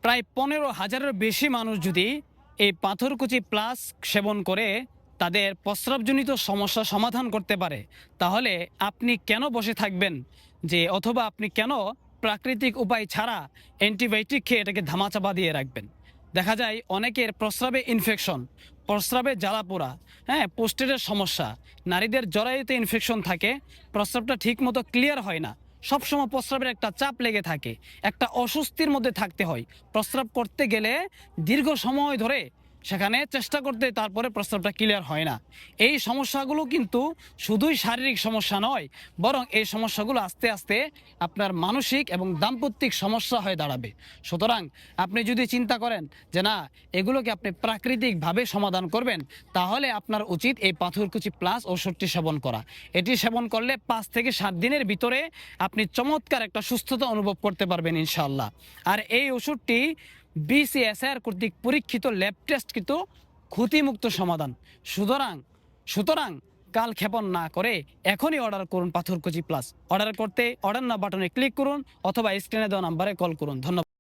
প্রায় 15,000-এর বেশি মানুষ যদি এই পাথরকুচি প্লাস সেবন করে তাদের প্রস্রাবজনিত সমস্যা সমাধান করতে পারে, তাহলে আপনি কেন বসে থাকবেন? অথবা আপনি কেন প্রাকৃতিক উপায় ছাড়া অ্যান্টিবায়োটিক খেয়ে এটাকে ধামাচাপা দিয়ে রাখবেন? দেখা যায় অনেকের প্রস্রাবে ইনফেকশন, প্রস্রাবে জ্বালাপোড়া, হ্যাঁ, প্রোস্টেটের সমস্যা, নারীদের জরায়ুতে ইনফেকশন থাকে, প্রস্রাবটা ঠিকমতো ক্লিয়ার হয় না, সবসময় প্রস্রাবের একটা চাপ লেগে থাকে, একটা অস্বস্তির মধ্যে থাকতে হয়। প্রস্রাব করতে গেলে দীর্ঘ সময় ধরে সেখানে চেষ্টা করতে তারপরে প্রস্রাবটা ক্লিয়ার হয় না। এই সমস্যাগুলো কিন্তু শুধুই শারীরিক সমস্যা নয়, বরং এই সমস্যাগুলো আস্তে আস্তে আপনার মানসিক এবং দাম্পত্যিক সমস্যা হয়ে দাঁড়াবে। সুতরাং আপনি যদি চিন্তা করেন যে না, এগুলোকে আপনি প্রাকৃতিকভাবে সমাধান করবেন, তাহলে আপনার উচিত এই পাথরকুচি প্লাস ওষুধটি সেবন করা। এটি সেবন করলে 5 থেকে 7 দিনের ভিতরে আপনি চমৎকার একটা সুস্থতা অনুভব করতে পারবেন ইনশাআল্লাহ। আর এই ওষুধটি বিসিএসআর কর্তৃক পরীক্ষিত ল্যাব টেস্টকৃত ক্ষতিমুক্ত সমাধান। সুতরাং সুতরাং কাল ক্ষেপণ না করে এখনই অর্ডার করুন পাথরকুচি প্লাস। অর্ডার করতে অর্ডার নাও বাটনে ক্লিক করুন অথবা স্ক্রিনে দেওয়া নাম্বারে কল করুন। ধন্যবাদ।